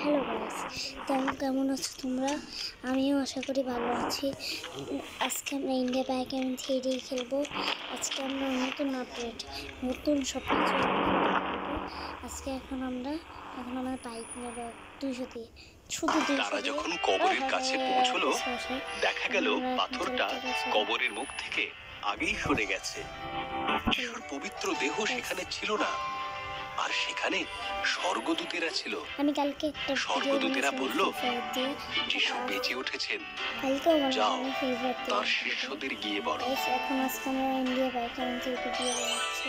Hello guys, কেমন আছো তোমরা? আমিও আশা করি ভালো আছি। আজকে আমরা ইন্ডিয়া বাইক আমি 3D খেলবো। আজকে আমরা নতুন আপডেট, নতুন সব কিছু আজকে এখন আমরা বাইক নেব 200 দিয়ে, শুধু 200 তারা যখন কবরের কাছে পৌঁছলো, দেখা গেল পাথরটা কবরের মুখ থেকে আগেই সরে গেছে। যিশুর পবিত্র দেহ সেখানে ছিল না, আর সেখানে স্বর্গদূতেরা ছিল। আমি কালকে একটা স্বর্গদূতেরা বলল, যিশু বেঁচে উঠেছেন, যাও তার শিষ্যদের গিয়ে বলো। এখন আজকে আমরা ইন্ডিয়া বাইক আমি ভিডিও বানাচ্ছি।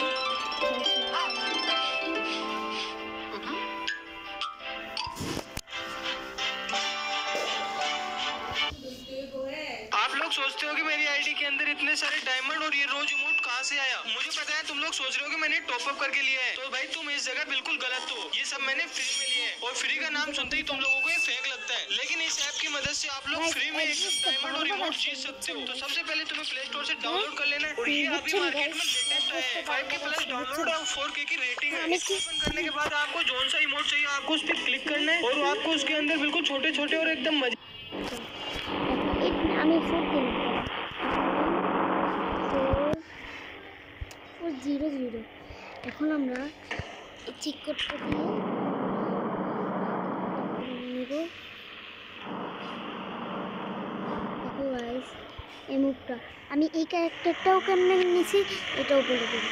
आप लोग सोचते हो कि मेरी आईडी के अंदर इतने सारे डायमंड और ये रोज इमोट कहाँ से आया? मुझे पता है तुम लोग सोच रहे हो कि मैंने टॉप अप करके लिया है, तो भाई तुम इस जगह बिल्कुल गलत हो। ये सब मैंने फ्री में लिया है और फ्री का नाम सुनते ही तुम लोगों को ये फेक लगता है, लेकिन इस ऐप की मदद से आप लोग फ्री में एक डायमंड और इमोट जीत सकते हो। तो सबसे पहले तुम्हें प्ले स्टोर से डाउनलोड कर लेना है और ये अभी मार्केट में लेटेस्ट है। 5K प्लस डाउनलोड और 4K की रेटिंग है। ओपन करने के बाद आपको जोन सा इमोट चाहिए आपको उस पर क्लिक करना है और आपको उसके अंदर बिल्कुल छोटे छोटे और एकदम मजे আমি 400 এখন আমরা চেক করতে দিয়ে নেব। দেখো গাইস, এই মুখটা আমি এই ক্যারেক্টারটাও কেমন নিয়েছি এটাও বলে দেবো।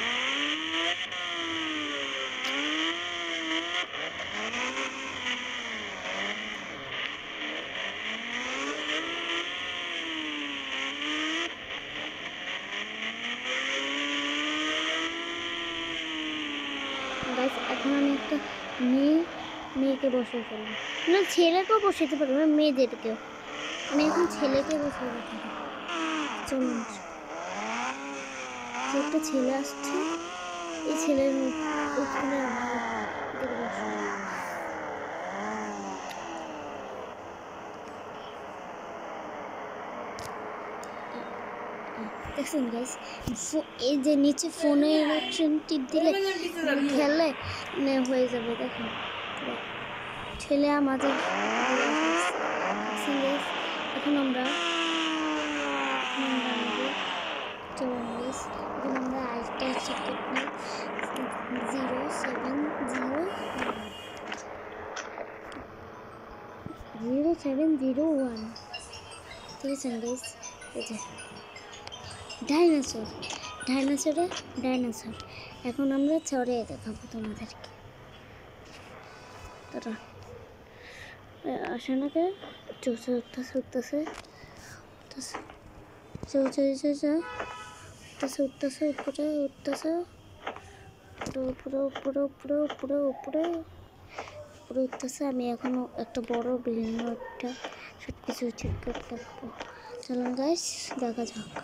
গাইস, এখন আমি একটা মেয়েকে বসিয়ে ফেলবো, না ছেলেকেও বসাতে পারবো, না মেয়েদেরকেও। আমি এখন ছেলেকে বসিয়ে রাখবো। চলুন, একটা ছেলে আসছে, এই ছেলের উঠে দেখছেন গাইস, এই যে নিচে ফোনের অপশন টিপ দিলে খেলে হয়ে যাবে। দেখুন ছেলে আমাদের। এখন আমরা আরেকটা চেক করব, 0701। ঠিক আছে গাইস, এই যে ডাইনোসর। এখন আমরা চড়ে দেখাবো তোমাদেরকে। তারা আসে না কে উঠতেছে উপরে উঠতেছে। আমি এখনো একটা বড় বিল্ডিং একটা সব কিছু চেক করতে থাকবো। চলুন গাইস, দেখা যাক।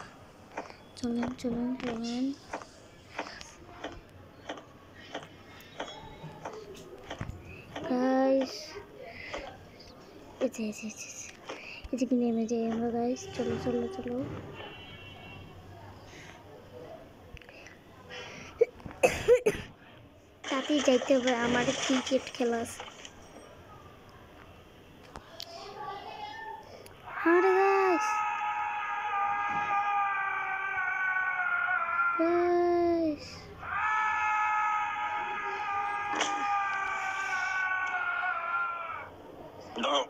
চলুন গাইস, এদিকে নেমে যাই আমরা গাইস। চলো তাতেই যাইতে হবে, আমার ক্রিকেট খেলা আছে। আরে গাইস,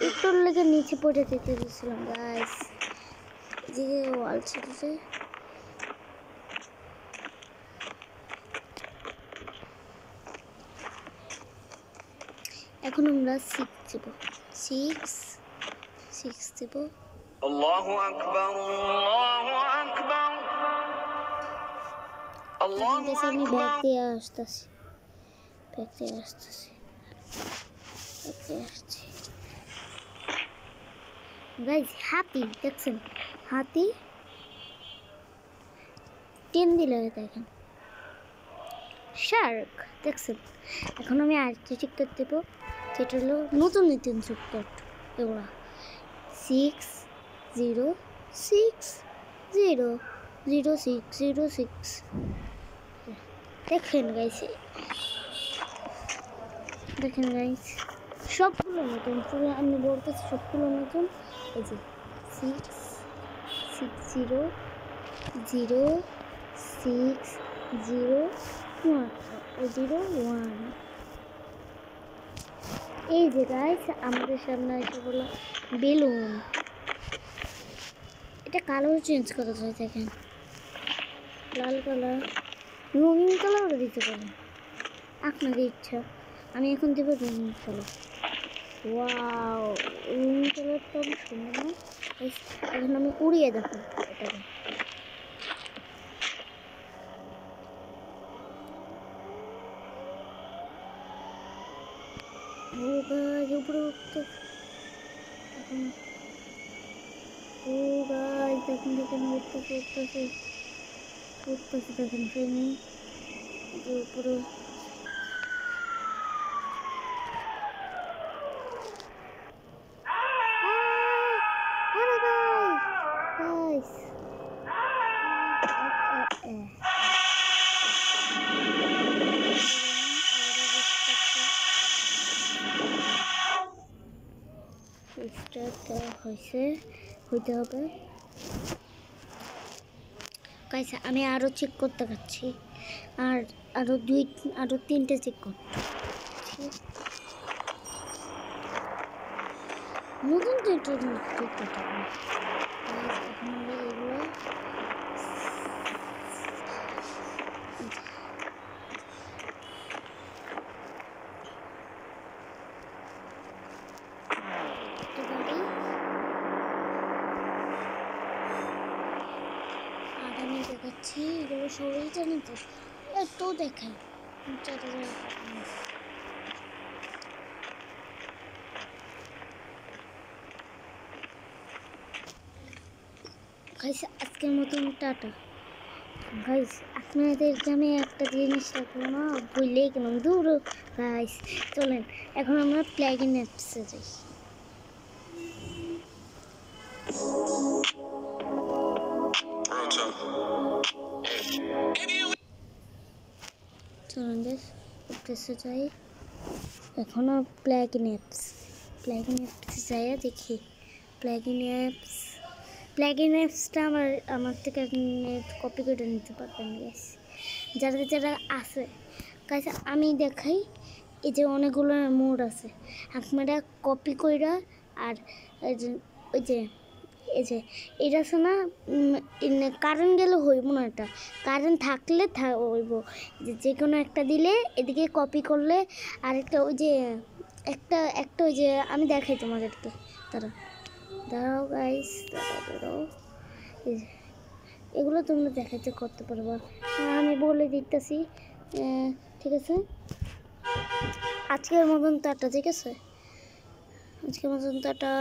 একটুর লেগে নিচে পড়ে যেতে দিয়েছিলাম গাইস, যে ওয়াল ছেড়েছে। এখন আমরা 6 দেব। আল্লাহু আকবার, আল্লাহু আকবার, আল্লাহু আকবার। আমি ব্যাগ দিয়ে আসতেছি। গাইস, হাতি দেখছেন, হাতি টেন দিলে দেখেন, শার্ক দেখছেন। এখন আমি আরেকটা টিকটক দেবো, যেটা হলো নতুন টিকটক। এগুলা 6060606। দেখেন গাইস, সবগুলো নতুন, পুরো আমি বলতেছি সবগুলো নতুন। এই যে 6606001 এই যে গাইস আমাদের সামনে এসে বললো বেলুন। এটা কালার চেঞ্জ করা যায়, দেখেন লাল কালার, রঙিন কালারও দিতে পারেন আপনাদের ইচ্ছা। আমি এখন দেবো রঙিন কালার। ওয়াও, রঙিন কালারটা অনেক সুন্দর না? এখন আমি উড়িয়ে দেখো এটাকে। ও গাছ উপরে উঠতে, ও গাছ দেখেন দেখেন উঠতেছে দেখেন ট্রেনে যে উপরে। হইতে হবে গাইস। আমি আরো চেক করতে পারছি, আর আরো তিনটে চেক করছি। নতুন তিনটে চেক করতে হবে। এখন আমরা এগুলো দেখাচ্ছি, এগুলো সবাই জানি তো, একটু দেখাই। গাইস আজকের মতন টাটা। গাইস আপনাদেরকে আমি একটা জিনিস রাখবো না, ভুলেই গেলাম, দূর। গাইস চলেন এখন আমরা প্লাগইন অ্যাপসে যাই। চলেন গাইস অ্যাপসে যাই। এখনো প্লাগইন অ্যাপসে যাই, দেখি প্লাগইন অ্যাপসটা আমার থেকে কপি করে নিতে পারবেন গাইস, যারা আছে গাইস। আমি দেখাই, এই যে অনেকগুলো মোড আছে, আপনারা কপি কইরা, আর ওই যে এটা আছে না, কারেন্ট গেলে হইব না, এটা কারেন্ট থাকলে হইব। যে কোনো একটা দিলে এদিকে কপি করলে, আর একটা ওই যে একটা ওই যে আমি দেখাই তোমাদেরকে, দাঁড়াও গাইস, দাঁড়াও। এগুলো তোমরা দেখাতে করতে পারবা, আমি বলে দিতেছি। ঠিক আছে, আজকের মতন টাটা। ঠিক আছে, আজকের মতন টাটা।